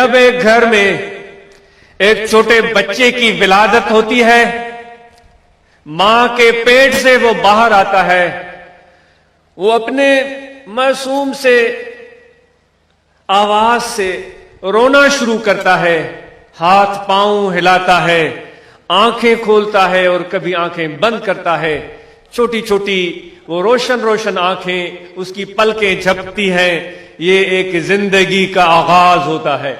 جب ایک گھر میں ایک چھوٹے بچے کی ولادت ہوتی ہے، ماں کے پیٹ سے وہ باہر آتا ہے، وہ اپنے معصوم سے آواز سے رونا شروع کرتا ہے، ہاتھ پاؤں ہلاتا ہے، آنکھیں کھولتا ہے اور کبھی آنکھیں بند کرتا ہے، چھوٹی چھوٹی وہ روشن روشن آنکھیں، اس کی پلکیں جھپکتی ہیں۔ یہ ایک زندگی کا آغاز ہوتا ہے۔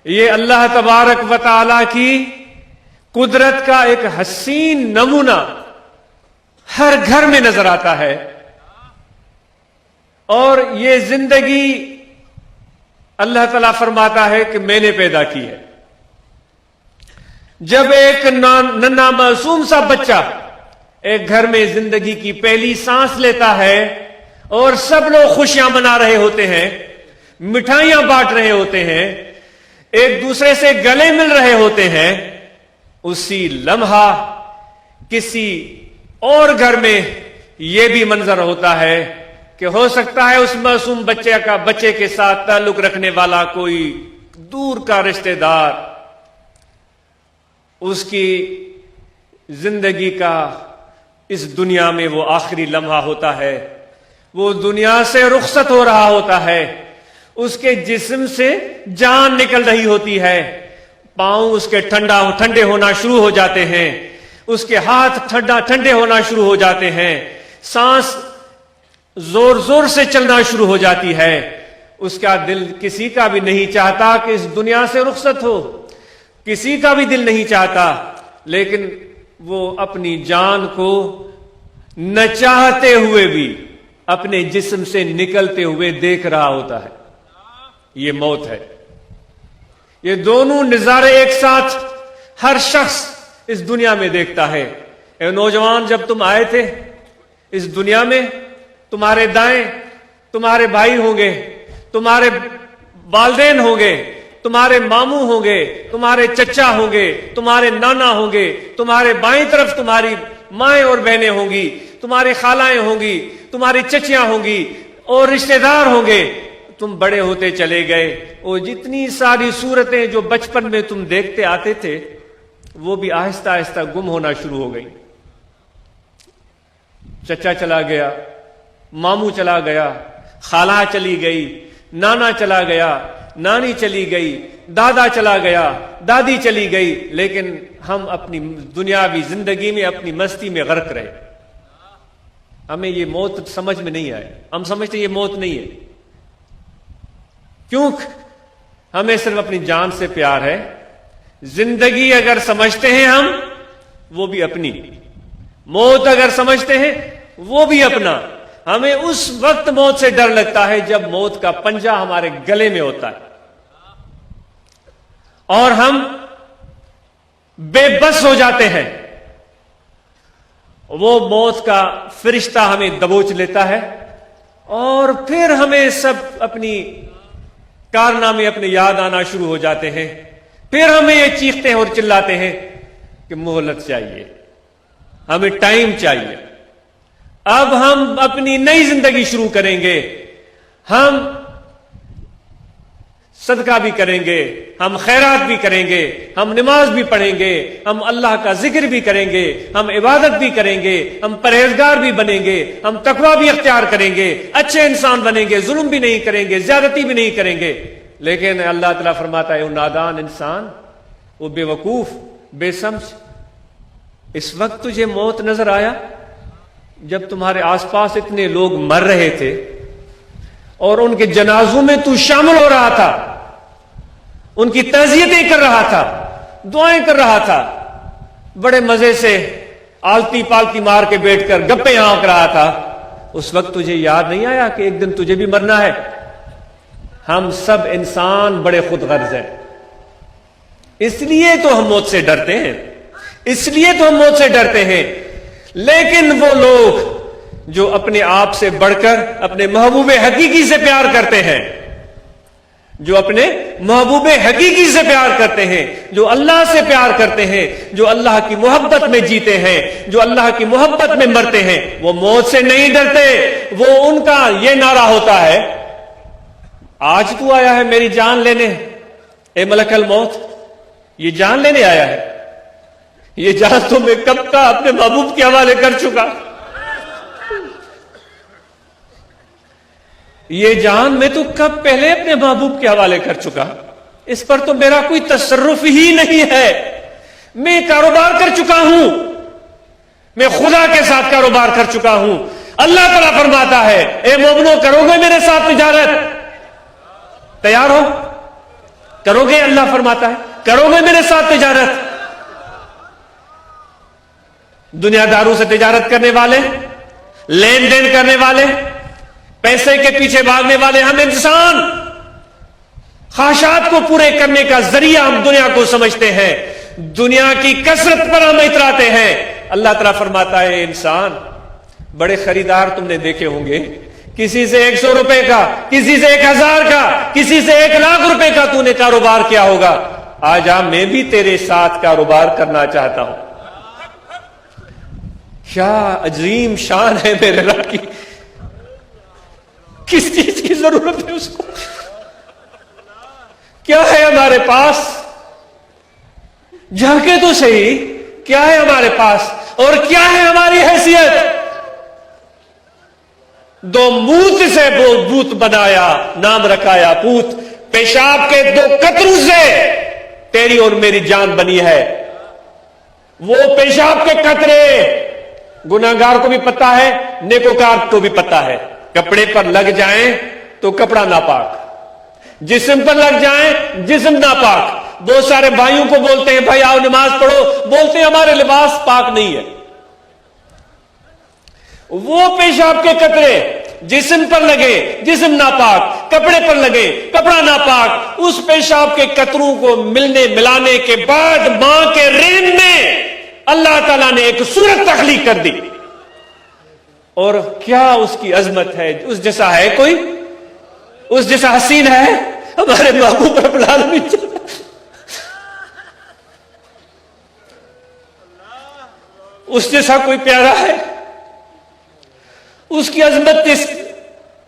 یہ اللہ تبارک و تعالی کی قدرت کا ایک حسین نمونہ ہر گھر میں نظر آتا ہے، اور یہ زندگی اللہ تعالیٰ فرماتا ہے کہ میں نے پیدا کی ہے۔ جب ایک ننھا معصوم سا بچہ ایک گھر میں زندگی کی پہلی سانس لیتا ہے اور سب لوگ خوشیاں منا رہے ہوتے ہیں، مٹھائیاں بانٹ رہے ہوتے ہیں، ایک دوسرے سے گلے مل رہے ہوتے ہیں، اسی لمحہ کسی اور گھر میں یہ بھی منظر ہوتا ہے کہ ہو سکتا ہے اس معصوم بچے کے ساتھ تعلق رکھنے والا کوئی دور کا رشتہ دار اس کی زندگی کا اس دنیا میں وہ آخری لمحہ ہوتا ہے، وہ دنیا سے رخصت ہو رہا ہوتا ہے، اس کے جسم سے جان نکل رہی ہوتی ہے، پاؤں اس کے ٹھنڈے ہونا شروع ہو جاتے ہیں، اس کے ہاتھ ٹھنڈے ہونا شروع ہو جاتے ہیں، سانس زور زور سے چلنا شروع ہو جاتی ہے۔ اس کا دل کسی کا بھی نہیں چاہتا کہ اس دنیا سے رخصت ہو، کسی کا بھی دل نہیں چاہتا، لیکن وہ اپنی جان کو نہ چاہتے ہوئے بھی اپنے جسم سے نکلتے ہوئے دیکھ رہا ہوتا ہے۔ یہ موت ہے۔ یہ دونوں نظارے ایک ساتھ ہر شخص اس دنیا میں دیکھتا ہے۔ اے نوجوان، جب تم آئے تھے اس دنیا میں، تمہارے دائیں تمہارے بھائی ہوں گے، تمہارے والدین ہوں گے، تمہارے ماموں ہوں گے، تمہارے چچا ہوں گے، تمہارے نانا ہوں گے، تمہارے بائیں طرف تمہاری مائیں اور بہنیں ہوں گی، تمہاری خالائیں ہوں گی، تمہاری چچیاں ہوں گی اور رشتہ دار ہوں گے۔ تم بڑے ہوتے چلے گئے، اور جتنی ساری صورتیں جو بچپن میں تم دیکھتے آتے تھے وہ بھی آہستہ آہستہ گم ہونا شروع ہو گئی۔ چچا چلا گیا، ماموں چلا گیا، خالہ چلی گئی، نانا چلا گیا، نانی چلی گئی، دادا چلا گیا، دادی چلی گئی، لیکن ہم اپنی دنیاوی زندگی میں اپنی مستی میں غرق رہے۔ ہمیں یہ موت سمجھ میں نہیں آئے، ہم سمجھتے یہ موت نہیں ہے، کیونکہ ہمیں صرف اپنی جان سے پیار ہے۔ زندگی اگر سمجھتے ہیں ہم، وہ بھی اپنی، موت اگر سمجھتے ہیں وہ بھی اپنا۔ ہمیں اس وقت موت سے ڈر لگتا ہے جب موت کا پنجہ ہمارے گلے میں ہوتا ہے اور ہم بے بس ہو جاتے ہیں۔ وہ موت کا فرشتہ ہمیں دبوچ لیتا ہے اور پھر ہمیں سب اپنی کارنامے اپنے یاد آنا شروع ہو جاتے ہیں۔ پھر ہمیں یہ چیختے ہیں اور چلاتے ہیں کہ مہلت چاہیے، ہمیں ٹائم چاہیے، اب ہم اپنی نئی زندگی شروع کریں گے، ہم صدقہ بھی کریں گے، ہم خیرات بھی کریں گے، ہم نماز بھی پڑھیں گے، ہم اللہ کا ذکر بھی کریں گے، ہم عبادت بھی کریں گے، ہم پرہیزگار بھی بنیں گے، ہم تقویٰ بھی اختیار کریں گے، اچھے انسان بنیں گے، ظلم بھی نہیں کریں گے، زیادتی بھی نہیں کریں گے۔ لیکن اللہ تعالیٰ فرماتا ہے وہ نادان انسان، وہ بے وقوف، بے سمجھ، اس وقت تجھے موت نظر آیا جب تمہارے آس پاس اتنے لوگ مر رہے تھے اور ان کے جنازوں میں تو شامل ہو رہا تھا، ان کی تعزیتیں کر رہا تھا، دعائیں کر رہا تھا، بڑے مزے سے آلتی پالتی مار کے بیٹھ کر گپیں ہانک رہا تھا، اس وقت تجھے یاد نہیں آیا کہ ایک دن تجھے بھی مرنا ہے؟ ہم سب انسان بڑے خود غرض ہیں، اس لیے تو ہم موت سے ڈرتے ہیں، اس لیے تو ہم موت سے ڈرتے ہیں۔ لیکن وہ لوگ جو اپنے آپ سے بڑھ کر اپنے محبوب حقیقی سے پیار کرتے ہیں، جو اپنے محبوب حقیقی سے پیار کرتے ہیں، جو اللہ سے پیار کرتے ہیں، جو اللہ کی محبت میں جیتے ہیں، جو اللہ کی محبت میں مرتے ہیں، وہ موت سے نہیں ڈرتے۔ وہ ان کا یہ نعرہ ہوتا ہے آج تو آیا ہے میری جان لینے، اے ملک الموت، یہ جان لینے آیا ہے؟ یہ جان تو میں کب کا اپنے محبوب کے حوالے کر چکا، یہ جان میں تو کب پہلے اپنے محبوب کے حوالے کر چکا، اس پر تو میرا کوئی تصرف ہی نہیں ہے، میں کاروبار کر چکا ہوں، میں خدا کے ساتھ کاروبار کر چکا ہوں۔ اللہ تعالیٰ فرماتا ہے اے مومنو، کرو گے میرے ساتھ تجارت؟ تیار ہو؟ کرو گے؟ اللہ فرماتا ہے کرو گے میرے ساتھ تجارت؟ دنیا داروں سے تجارت کرنے والے، لین دین کرنے والے، پیسے کے پیچھے بھاگنے والے ہم انسان، خواہشات کو پورے کرنے کا ذریعہ ہم دنیا کو سمجھتے ہیں، دنیا کی کثرت پر ہم اتراتے ہیں۔ اللہ تعالیٰ فرماتا ہے انسان، بڑے خریدار تم نے دیکھے ہوں گے، کسی سے 100 روپے کا، کسی سے 1000 کا، کسی سے 1,00,000 روپے کا تو نے کاروبار کیا ہوگا، آج میں بھی تیرے ساتھ کاروبار کرنا چاہتا ہوں۔ کیا عظیم شان ہے میرے رب کی، کس چیز کی ضرورت ہے اس کو؟ کیا ہے ہمارے پاس؟ جھانکے تو صحیح، کیا ہے ہمارے پاس اور کیا ہے ہماری حیثیت؟ دو موت سے بوت بنایا، نام رکھایا پوت، پیشاب کے 2 قطروں سے تیری اور میری جان بنی ہے۔ وہ پیشاب کے قطرے گناہگار کو بھی پتہ ہے، نیکوکار کو بھی پتہ ہے، کپڑے پر لگ جائیں تو کپڑا ناپاک، جسم پر لگ جائیں جسم ناپاک۔ بہت سارے بھائیوں کو بولتے ہیں بھائی آؤ نماز پڑھو، بولتے ہیں ہمارے لباس پاک نہیں ہے۔ وہ پیشاب کے قطرے جسم پر لگے، جسم ناپاک، کپڑے پر لگے، کپڑا ناپاک، اس پیشاب کے قطروں کو ملانے کے بعد ماں کے رحم میں اللہ تعالیٰ نے ایک صورت تخلیق کر دی، اور کیا اس کی عظمت ہے؟ اس جیسا ہے کوئی؟ اس جیسا حسین ہے ہمارے محبوب رب العالمین؟ اس جیسا کوئی پیارا ہے؟ اس کی عظمت،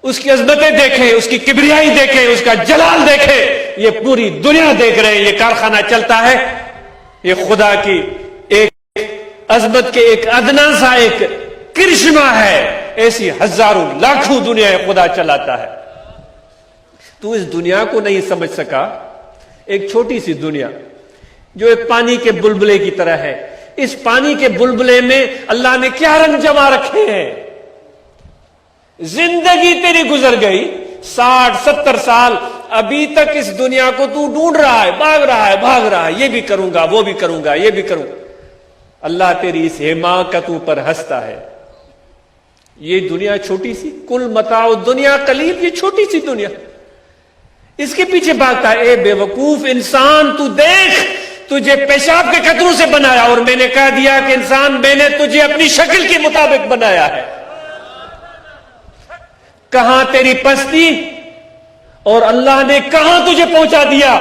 اس کی عظمتیں دیکھیں، اس کی کبریائی دیکھیں، اس کا جلال دیکھیں، یہ پوری دنیا دیکھ رہے ہیں، یہ کارخانہ چلتا ہے، یہ خدا کی ایک عظمت کے ایک ادنا سا ایک کرشمہ ہے، ایسی ہزاروں لاکھوں دنیا خدا چلاتا ہے۔ تو اس دنیا کو نہیں سمجھ سکا، ایک چھوٹی سی دنیا جو ایک پانی کے بلبلے کی طرح ہے، اس پانی کے بلبلے میں اللہ نے کیا رنگ جما رکھے ہیں۔ زندگی تیری گزر گئی 60-70 سال، ابھی تک اس دنیا کو تو ڈھونڈ رہا ہے، بھاگ رہا ہے، یہ بھی کروں گا، وہ بھی کروں گا، یہ بھی کروں گا۔ اللہ تیری اس حماقتوں پر ہنستا ہے۔ یہ دنیا چھوٹی سی، کل متاع دنیا قلیل، یہ چھوٹی سی دنیا، اس کے پیچھے بھاگتا ہے۔ اے بے وقوف انسان، تو دیکھ، تجھے پیشاب کے قطروں سے بنایا، اور میں نے کہہ دیا کہ انسان میں نے تجھے اپنی شکل کے مطابق بنایا ہے۔ کہاں تیری پستی، اور اللہ نے کہاں تجھے پہنچا دیا،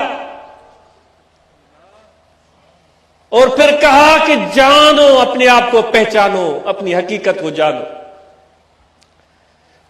اور پھر کہا کہ جانو، اپنے آپ کو پہچانو، اپنی حقیقت کو جانو۔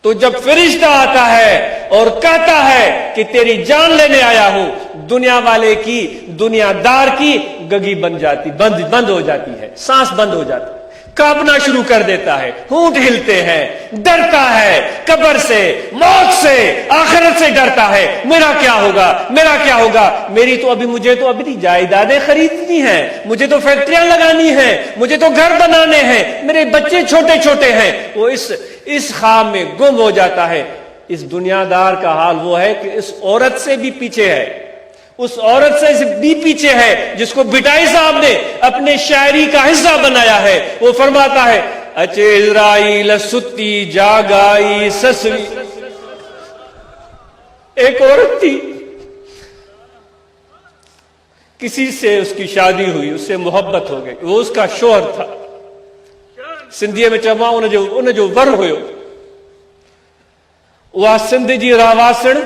تو جب فرشتہ آتا ہے اور کہتا ہے کہ تیری جان لینے آیا ہوں، دنیا والے کی، دنیا دار کی گگی بند ہو جاتی ہے، سانس بند ہو جاتی ہے، کانپنا شروع کر دیتا ہے، ہونٹ ہلتے ہیں، ڈرتا ہے قبر سے، موت سے، آخرت سے ڈرتا ہے۔ میرا کیا ہوگا، میرا کیا ہوگا، مجھے تو ابھی جائیدادیں خریدنی ہیں، مجھے تو فیکٹریاں لگانی ہیں، مجھے تو گھر بنانے ہیں، میرے بچے چھوٹے چھوٹے ہیں۔ وہ اس خواب میں گم ہو جاتا ہے۔ اس دنیا دار کا حال وہ ہے کہ اس عورت سے بھی پیچھے ہے، اس عورت سے بھی پیچھے ہے، جس کو بٹائی صاحب نے اپنے شاعری کا حصہ بنایا ہے۔ وہ فرماتا ہے اچے اسرائیل ستی جاگائی سسری، ایک عورت تھی، کسی سے اس کی شادی ہوئی، اس سے محبت ہو گئی، وہ اس کا شوہر تھا۔ سندھیے میں چوا انہیں جو ور ہوئے وہ سندھ جی راواسڑ،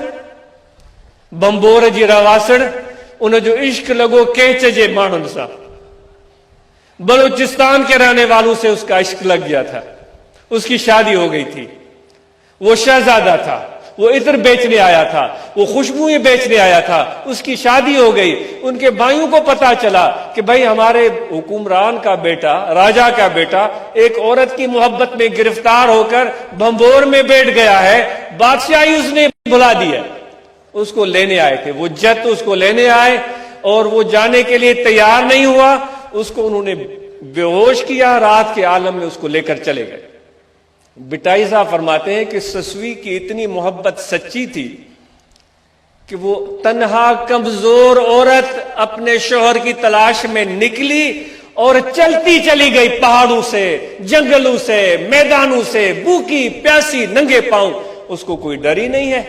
بمبور جی راواسڑ، انہیں جو عشق لگو کیچ جے مانن سا، بلوچستان کے رہنے والوں سے اس کا عشق لگ گیا تھا، اس کی شادی ہو گئی تھی، وہ شہزادہ تھا، وہ عطر بیچنے آیا تھا، وہ خوشبوئیں بیچنے آیا تھا، اس کی شادی ہو گئی، ان کے بھائیوں کو پتا چلا کہ بھائی ہمارے حکمران کا بیٹا، راجا کا بیٹا ایک عورت کی محبت میں گرفتار ہو کر بھنبور میں بیٹھ گیا ہے، بادشاہی اس نے بلا دی ہے۔ اس کو لینے آئے تھے، وہ جت اس کو لینے آئے اور وہ جانے کے لیے تیار نہیں ہوا، اس کو انہوں نے بے ہوش کیا، رات کے عالم میں اس کو لے کر چلے گئے۔ بٹائی صاحب فرماتے ہیں کہ سسوی کی اتنی محبت سچی تھی کہ وہ تنہا کمزور عورت اپنے شوہر کی تلاش میں نکلی اور چلتی چلی گئی، پہاڑوں سے، جنگلوں سے، میدانوں سے، بھوکی پیاسی ننگے پاؤں، اس کو کوئی ڈر ہی نہیں ہے،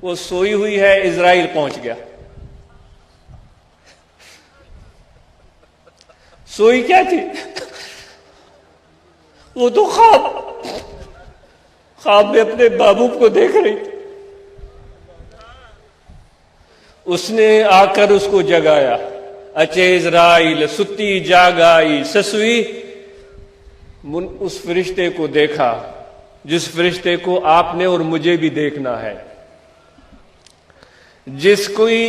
وہ سوئی ہوئی ہے، اسرائیل پہنچ گیا۔ سوئی کیا تھی؟ وہ تو خواب میں اپنے محبوب کو دیکھ رہی تھی۔ اس نے آ کر اس کو جگایا، اچے اسرائیل ستی جاگائی سسوی۔ اس فرشتے کو دیکھا جس فرشتے کو آپ نے اور مجھے بھی دیکھنا ہے، جس کوئی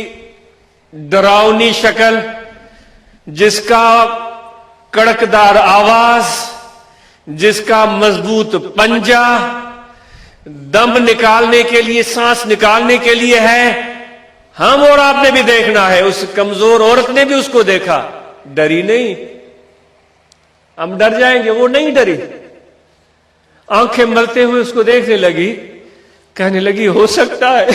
ڈراؤنی شکل، جس کا کڑکدار آواز، جس کا مضبوط پنجہ دم نکالنے کے لیے، سانس نکالنے کے لیے ہے، ہم اور آپ نے بھی دیکھنا ہے۔ اس کمزور عورت نے بھی اس کو دیکھا، ڈری نہیں۔ ہم ڈر جائیں گے، وہ نہیں ڈری، آنکھیں ملتے ہوئے اس کو دیکھنے لگی، کہنے لگی ہو سکتا ہے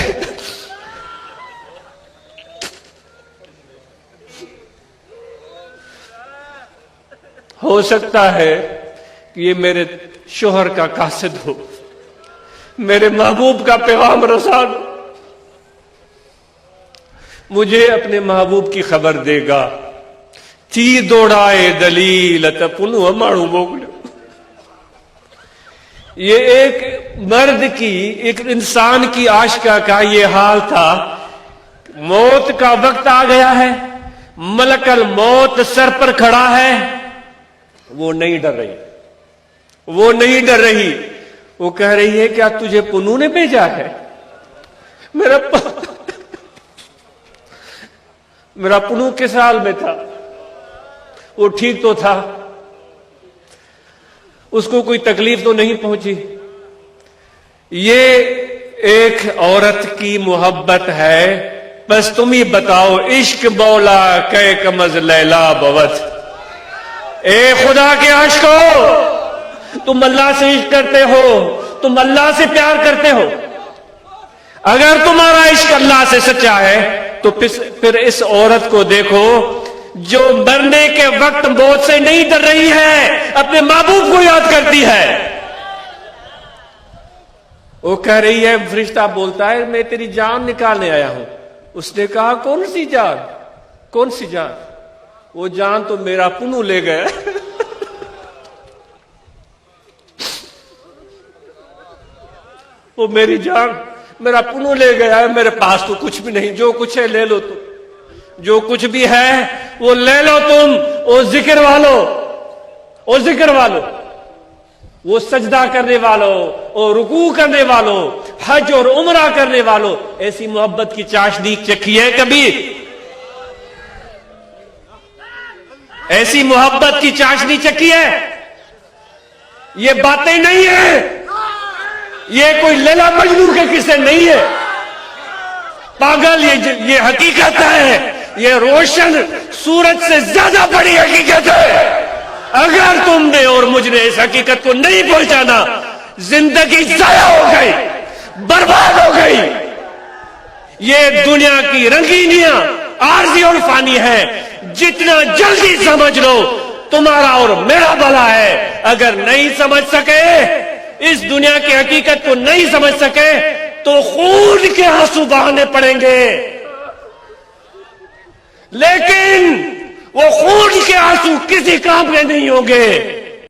ہو سکتا ہے کہ یہ میرے شوہر کا قاصد ہو، میرے محبوب کا پیغام رسان ہو، مجھے اپنے محبوب کی خبر دے گا۔ تھی دوڑائے دلیل تپنو امانو موکلو۔ یہ ایک مرد کی، ایک انسان کی عاشقہ کا یہ حال تھا۔ موت کا وقت آ گیا ہے، ملک الموت سر پر کھڑا ہے، وہ نہیں ڈر رہی، وہ نہیں ڈر رہی، وہ کہہ رہی ہے کیا تجھے پنو نے بھیجا ہے؟ میرا پنو کس حال میں تھا؟ وہ ٹھیک تو تھا، اس کو کوئی تکلیف تو نہیں پہنچی۔ یہ ایک عورت کی محبت ہے، بس تم ہی بتاؤ عشق مولا کہ کمز لیلا بوت۔ اے خدا کے عاشقو، تم اللہ سے عشق کرتے ہو، تم اللہ سے پیار کرتے ہو، اگر تمہارا عشق اللہ سے سچا ہے تو پھر اس عورت کو دیکھو جو مرنے کے وقت موت سے نہیں ڈر رہی ہے، اپنے محبوب کو یاد کرتی ہے۔ وہ کہہ رہی ہے، فرشتہ بولتا ہے میں تیری جان نکالنے آیا ہوں۔ اس نے کہا کون سی جان؟ کون سی جان؟ وہ جان تو میرا پنو لے گیا۔ وہ میری جان، میرا پنو لے گیا ہے، میرے پاس تو کچھ بھی نہیں، جو کچھ ہے لے لو تم، جو کچھ بھی ہے وہ لے لو تم۔ وہ ذکر والو، وہ ذکر والو، وہ سجدہ کرنے والوں، اور رکوع کرنے والوں، حج اور عمرہ کرنے والوں، ایسی محبت کی چاشنی چکھی ہے کبھی؟ ایسی محبت کی چاشنی چکھی ہے؟ یہ باتیں نہیں ہیں، یہ کوئی لیلا مجنون کے قصے نہیں ہے پاگل، یہ حقیقت ہے، یہ روشن سورج سے زیادہ بڑی حقیقت ہے۔ اگر تم نے اور مجھ نے اس حقیقت کو نہیں پہچانا، زندگی ضائع ہو گئی، برباد ہو گئی۔ یہ دنیا کی رنگینیاں عارضی اور فانی ہے، جتنا جلدی سمجھ لو تمہارا اور میرا بھلا ہے۔ اگر نہیں سمجھ سکے، اس دنیا کی حقیقت کو نہیں سمجھ سکے تو خون کے آنسو بہانے پڑیں گے، لیکن وہ خون کے آنسو کسی کام کے نہیں ہوں گے۔